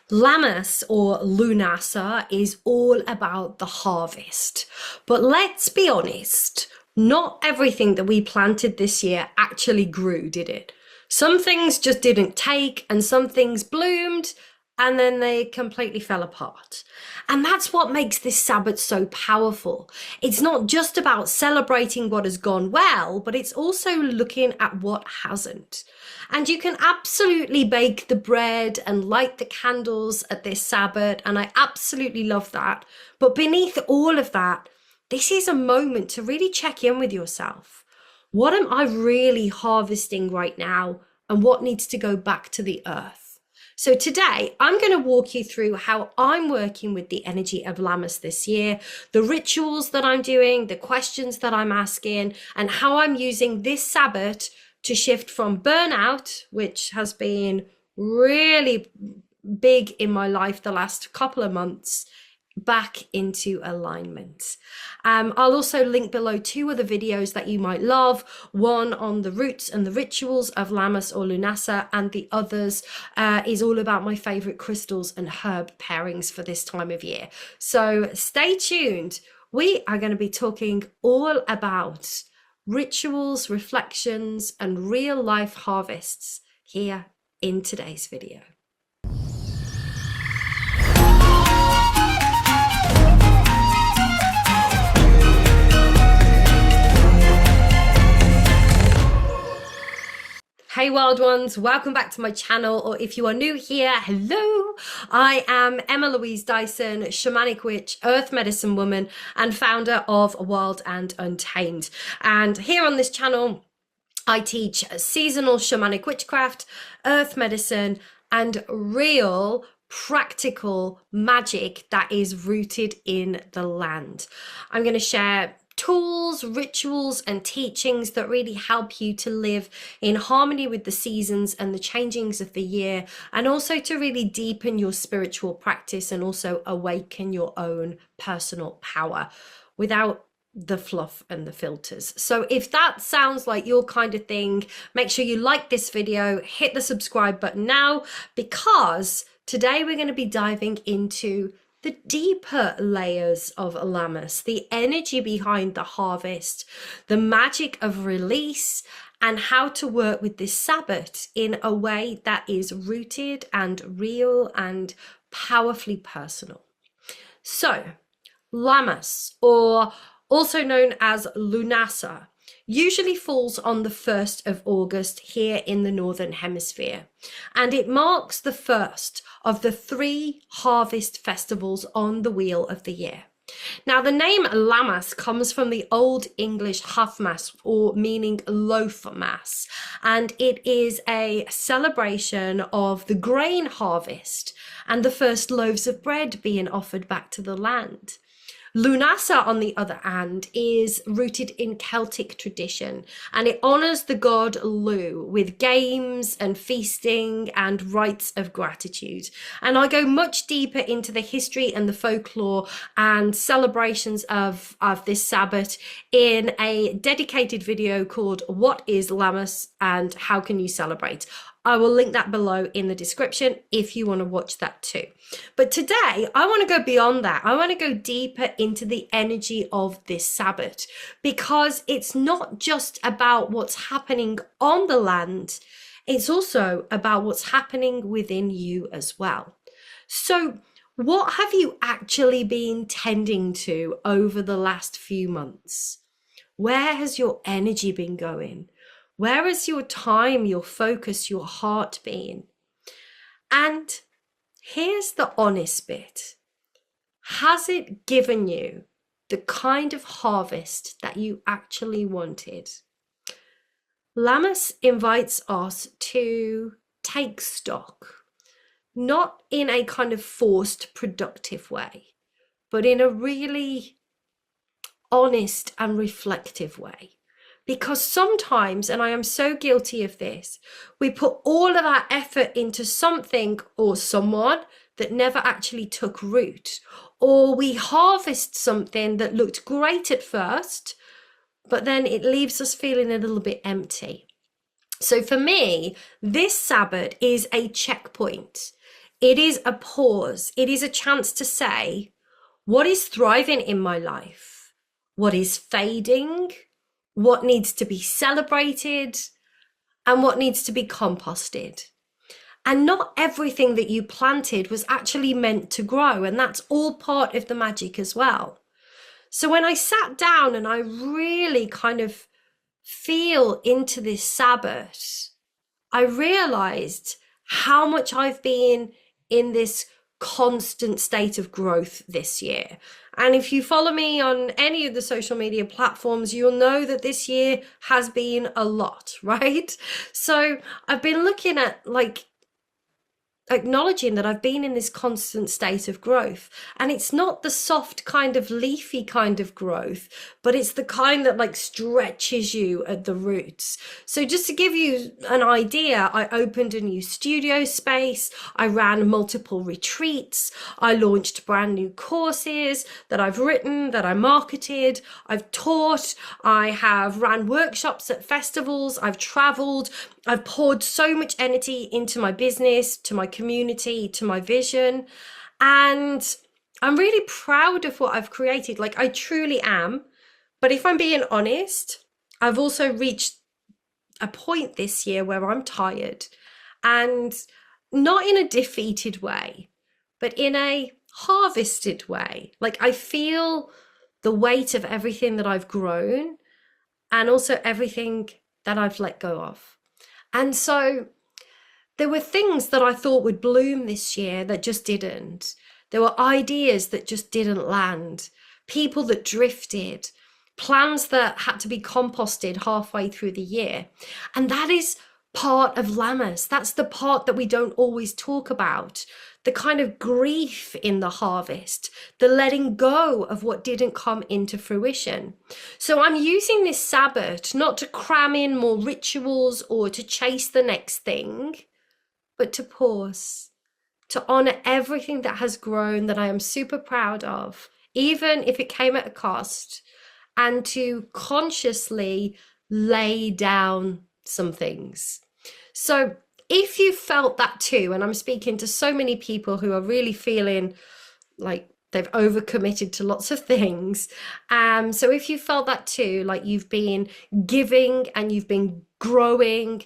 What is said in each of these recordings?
Lammas or Lughnasadh is all about the harvest. But let's be honest, not everything that we planted this year actually grew, did it? Some things just didn't take, and some things bloomed, and then they completely fell apart. And that's what makes this Sabbath so powerful. It's not just about celebrating what has gone well, but it's also looking at what hasn't. And you can absolutely bake the bread and light the candles at this Sabbath, and I absolutely love that. But beneath all of that, this is a moment to really check in with yourself. What am I really harvesting right now, and what needs to go back to the earth? So today I'm going to walk you through how I'm working with the energy of Lammas this year, the rituals that I'm doing, the questions that I'm asking, and how I'm using this Sabbath to shift from burnout, which has been really big in my life the last couple of months, back into alignment. I'll also link below 2 other videos that you might love, one on the roots and the rituals of Lammas or Lughnasadh, and the others is all about my favorite crystals and herb pairings for this time of year. So stay tuned. We are going to be talking all about rituals, reflections, and real life harvests here in today's video. Hey wild ones, welcome back to my channel, or if you are new here, hello. I am Emma Louise Dyson, shamanic witch, earth medicine woman, and founder of Wild and Untamed. And here on this channel, I teach seasonal shamanic witchcraft, earth medicine, and real practical magic that is rooted in the land. I'm going to share tools, rituals, and teachings that really help you to live in harmony with the seasons and the changings of the year, and also to really deepen your spiritual practice and also awaken your own personal power without the fluff and the filters. So if that sounds like your kind of thing, make sure you like this video, hit the subscribe button now, because today we're going to be diving into the deeper layers of Lammas, the energy behind the harvest, the magic of release, and how to work with this Sabbath in a way that is rooted and real and powerfully personal. So, Lammas, or also known as Lughnasadh, usually falls on the 1st of August here in the Northern Hemisphere, and it marks the first of the 3 harvest festivals on the wheel of the year. Now, the name Lammas comes from the Old English Hafmas, or meaning loaf mass, and it is a celebration of the grain harvest and the first loaves of bread being offered back to the land. Lughnasadh, on the other hand, is rooted in Celtic tradition, and it honours the god Lugh with games and feasting and rites of gratitude. And I go much deeper into the history and the folklore and celebrations of this Sabbath in a dedicated video called What is Lammas and How Can You Celebrate? I will link that below in the description if you want to watch that too. But today, I want to go beyond that. I want to go deeper into the energy of this Sabbath, because it's not just about what's happening on the land, it's also about what's happening within you as well. So, what have you actually been tending to over the last few months? Where has your energy been going? Where has your time, your focus, your heart been? And here's the honest bit. Has it given you the kind of harvest that you actually wanted? Lammas invites us to take stock, not in a kind of forced productive way, but in a really honest and reflective way. Because sometimes, and I am so guilty of this, we put all of our effort into something or someone that never actually took root, or we harvest something that looked great at first, but then it leaves us feeling a little bit empty. So for me, this Sabbath is a checkpoint. It is a pause. It is a chance to say, what is thriving in my life? What is fading? What needs to be celebrated? And what needs to be composted? And not everything that you planted was actually meant to grow. And that's all part of the magic as well. So when I sat down and I really kind of feel into this Sabbath, I realized how much I've been in this constant state of growth this year. And if you follow me on any of the social media platforms, you'll know that this year has been a lot, right? So I've been looking at acknowledging that I've been in this constant state of growth. And it's not the soft kind of leafy kind of growth, but it's the kind that stretches you at the roots. So just to give you an idea, I opened a new studio space. I ran multiple retreats. I launched brand new courses that I've written, that I marketed. I've taught. I have ran workshops at festivals. I've traveled. I've poured so much energy into my business, to my community, to my vision. And I'm really proud of what I've created. I truly am. But if I'm being honest, I've also reached a point this year where I'm tired, and not in a defeated way, but in a harvested way. I feel the weight of everything that I've grown and also everything that I've let go of. And so there were things that I thought would bloom this year that just didn't. There were ideas that just didn't land, people that drifted, plans that had to be composted halfway through the year. And that is part of Lammas. That's the part that we don't always talk about. The kind of grief in the harvest, the letting go of what didn't come into fruition. So I'm using this Sabbath not to cram in more rituals or to chase the next thing, but to pause, to honor everything that has grown that I am super proud of, even if it came at a cost, and to consciously lay down some things. So if you felt that too, and I'm speaking to so many people who are really feeling like they've overcommitted to lots of things. So if you felt that too, you've been giving and you've been growing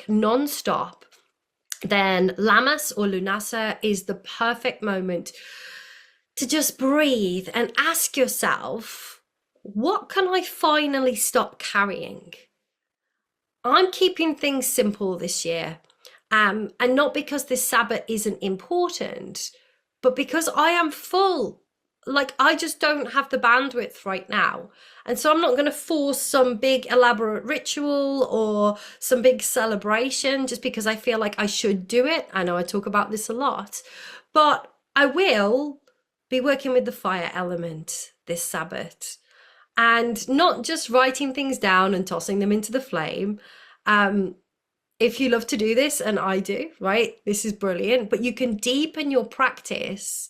non-stop, then Lammas or Lughnasadh is the perfect moment to just breathe and ask yourself, what can I finally stop carrying? I'm keeping things simple this year. And not because this Sabbath isn't important, but because I am full. I just don't have the bandwidth right now. And so I'm not going to force some big elaborate ritual or some big celebration just because I feel like I should do it. I know I talk about this a lot, but I will be working with the fire element this Sabbath, and not just writing things down and tossing them into the flame. If you love to do this, and I do, right? This is brilliant, but you can deepen your practice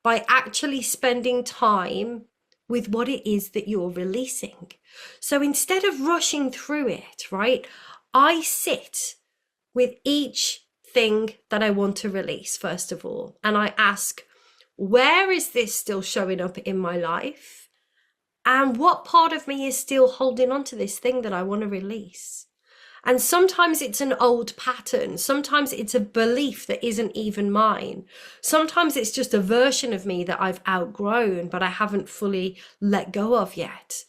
by actually spending time with what it is that you're releasing. So instead of rushing through it, right, I sit with each thing that I want to release, first of all, and I ask, where is this still showing up in my life? And what part of me is still holding on to this thing that I want to release? And sometimes it's an old pattern. Sometimes it's a belief that isn't even mine. Sometimes it's just a version of me that I've outgrown, but I haven't fully let go of yet.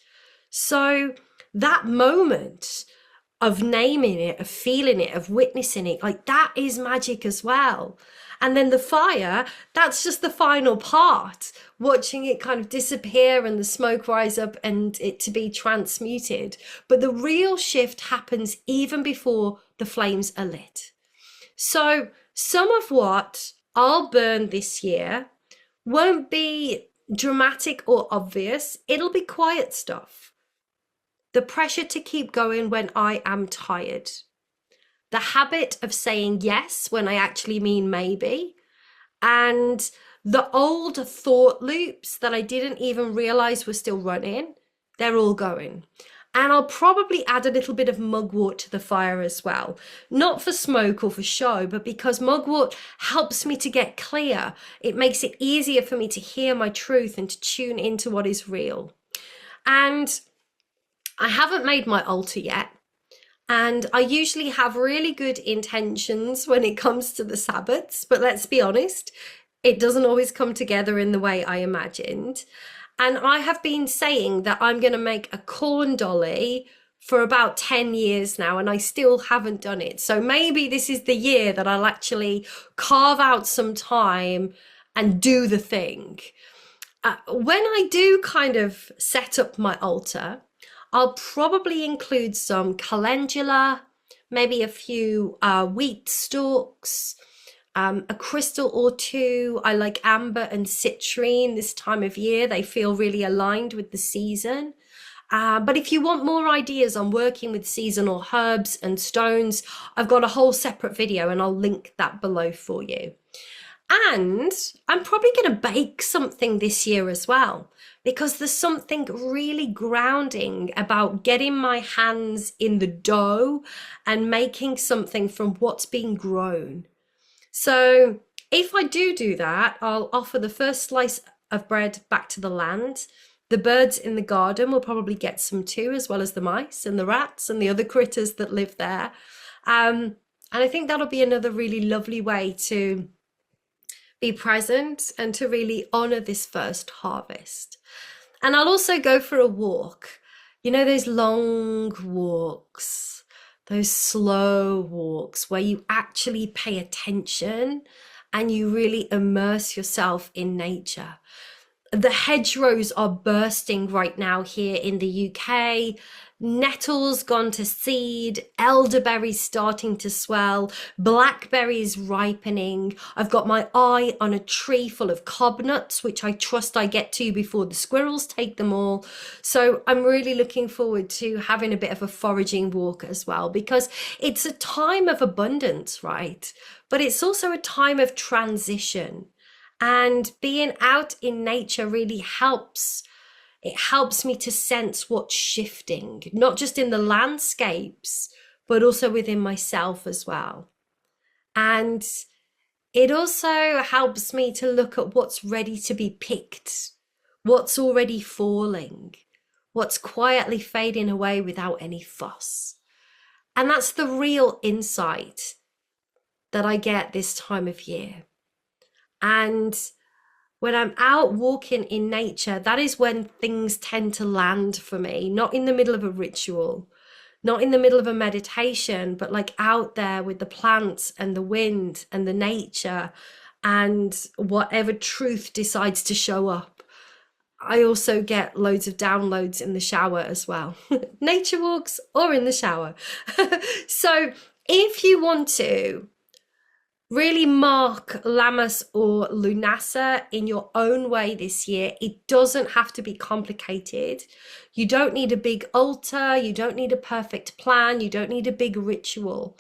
So that moment of naming it, of feeling it, of witnessing it, that is magic as well. And then the fire, that's just the final part, watching it kind of disappear and the smoke rise up and it to be transmuted. But the real shift happens even before the flames are lit. So some of what I'll burn this year won't be dramatic or obvious. It'll be quiet stuff. The pressure to keep going when I am tired. The habit of saying yes when I actually mean maybe, and the old thought loops that I didn't even realize were still running, they're all going. And I'll probably add a little bit of mugwort to the fire as well. Not for smoke or for show, but because mugwort helps me to get clear. It makes it easier for me to hear my truth and to tune into what is real. And I haven't made my altar yet. And I usually have really good intentions when it comes to the Sabbats, but let's be honest, it doesn't always come together in the way I imagined. And I have been saying that I'm going to make a corn dolly for about 10 years now, and I still haven't done it. So maybe this is the year that I'll actually carve out some time and do the thing. When I do kind of set up my altar, I'll probably include some calendula, maybe a few wheat stalks, a crystal or two. I like amber and citrine this time of year. They feel really aligned with the season. But if you want more ideas on working with seasonal herbs and stones, I've got a whole separate video and I'll link that below for you. And I'm probably going to bake something this year as well, because there's something really grounding about getting my hands in the dough and making something from what's being grown. So if I do that, I'll offer the first slice of bread back to the land. The birds in the garden will probably get some too, as well as the mice and the rats and the other critters that live there. And I think that'll be another really lovely way to be present and to really honor this first harvest. And I'll also go for a walk. You know, those long walks, those slow walks where you actually pay attention and you really immerse yourself in nature. The hedgerows are bursting right now here in the UK. Nettles gone to seed, elderberries starting to swell, blackberries ripening. I've got my eye on a tree full of cobnuts, which I trust I get to before the squirrels take them all. So I'm really looking forward to having a bit of a foraging walk as well, because it's a time of abundance, right? But it's also a time of transition. And being out in nature really helps. It helps me to sense what's shifting, not just in the landscapes, but also within myself as well. And it also helps me to look at what's ready to be picked, what's already falling, what's quietly fading away without any fuss. And that's the real insight that I get this time of year. And when I'm out walking in nature, that is when things tend to land for me, not in the middle of a ritual, not in the middle of a meditation, but like out there with the plants and the wind and the nature and whatever truth decides to show up. I also get loads of downloads in the shower as well. Nature walks or in the shower. So if you want to really mark Lammas or Lughnasadh in your own way this year, it doesn't have to be complicated. You don't need a big altar. You don't need a perfect plan. You don't need a big ritual.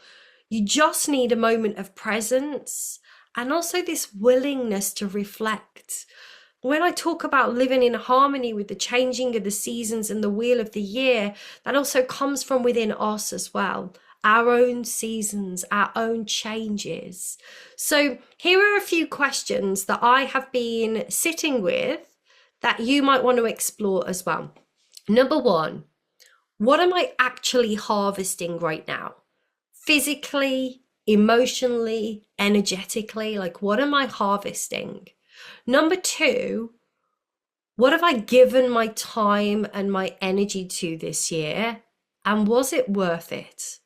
You just need a moment of presence and also this willingness to reflect. When I talk about living in harmony with the changing of the seasons and the wheel of the year, that also comes from within us as well. Our own seasons, our own changes. So here are a few questions that I have been sitting with that you might want to explore as well. Number one, what am I actually harvesting right now? Physically, emotionally, energetically, like what am I harvesting? Number two, what have I given my time and my energy to this year? And was it worth it?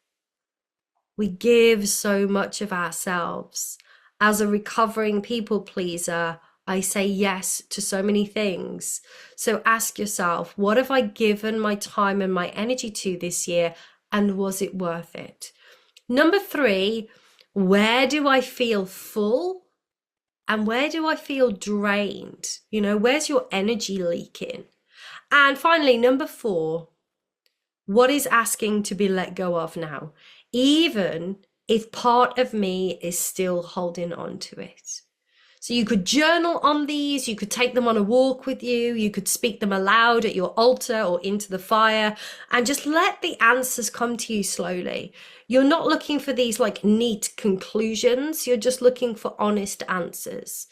We give so much of ourselves. As a recovering people pleaser, I say yes to so many things. So ask yourself, what have I given my time and my energy to this year? And was it worth it? Number three, where do I feel full? And where do I feel drained? You know, where's your energy leaking? And finally, number four, what is asking to be let go of now? Even if part of me is still holding on to it. So you could journal on these, you could take them on a walk with you, you could speak them aloud at your altar or into the fire, and just let the answers come to you slowly. You're not looking for these like neat conclusions, you're just looking for honest answers.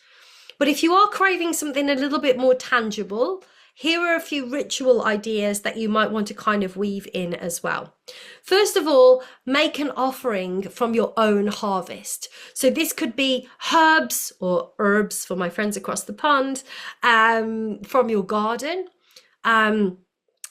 But if you are craving something a little bit more tangible, here are a few ritual ideas that you might want to kind of weave in as well. First of all, make an offering from your own harvest. So this could be herbs or herbs for my friends across the pond, from your garden.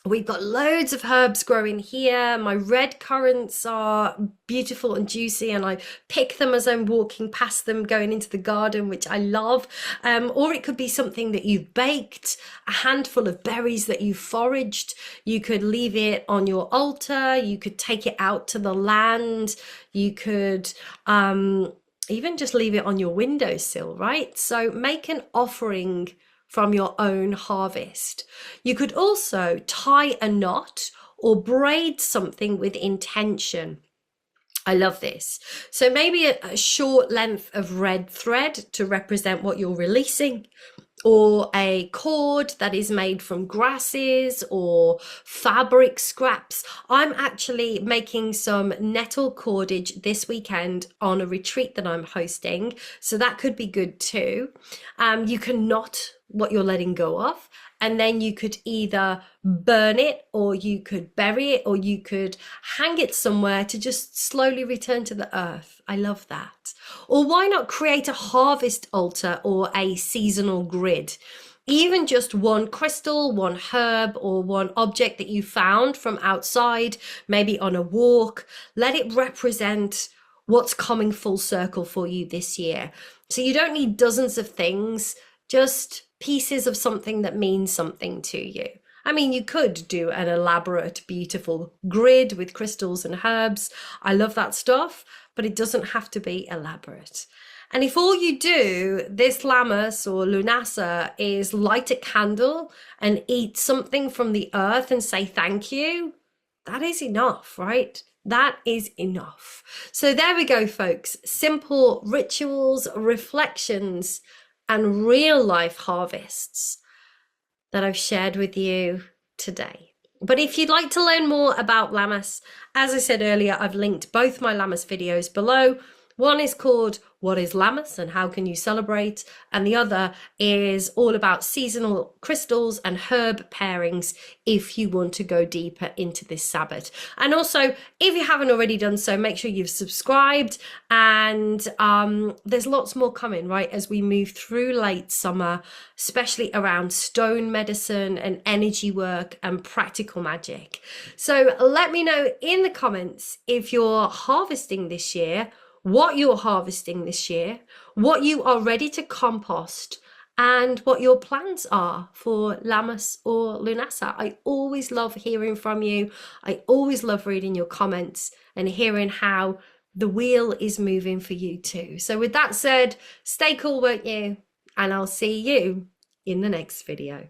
We've got loads of herbs growing here. My red currants are beautiful and juicy, and I pick them as I'm walking past them going into the garden, which I love. Or it could be something that you've baked, a handful of berries that you've foraged. You could leave it on your altar. You could take it out to the land. You could even just leave it on your windowsill, right? So make an offering from your own harvest. You could also tie a knot or braid something with intention. I love this. So maybe a short length of red thread to represent what you're releasing, or a cord that is made from grasses or fabric scraps. I'm actually making some nettle cordage this weekend on a retreat that I'm hosting, so that could be good too. You can knot what you're letting go of, and then you could either burn it, or you could bury it, or you could hang it somewhere to just slowly return to the earth. I love that. Or why not create a harvest altar or a seasonal grid? Even just one crystal, one herb, or one object that you found from outside, maybe on a walk. Let it represent what's coming full circle for you this year. So you don't need dozens of things, just pieces of something that means something to you. I mean, you could do an elaborate, beautiful grid with crystals and herbs. I love that stuff, but it doesn't have to be elaborate. And if all you do this Lammas or Lughnasadh is light a candle and eat something from the earth and say thank you, that is enough, right? That is enough. So there we go, folks. Simple rituals, reflections, and real life harvests that I've shared with you today. But if you'd like to learn more about Lammas, as I said earlier, I've linked both my Lammas videos below. One is called What is Lammas and How Can You Celebrate? And the other is all about seasonal crystals and herb pairings if you want to go deeper into this Sabbath. And also, if you haven't already done so, make sure you've subscribed. And there's lots more coming, right, as we move through late summer, especially around stone medicine and energy work and practical magic. So let me know in the comments if you're harvesting this year, what you're harvesting this year, what you are ready to compost, and what your plans are for Lammas or Lughnasadh. I always love hearing from you. I always love reading your comments and hearing how the wheel is moving for you too. So with that said, stay cool, won't you? And I'll see you in the next video.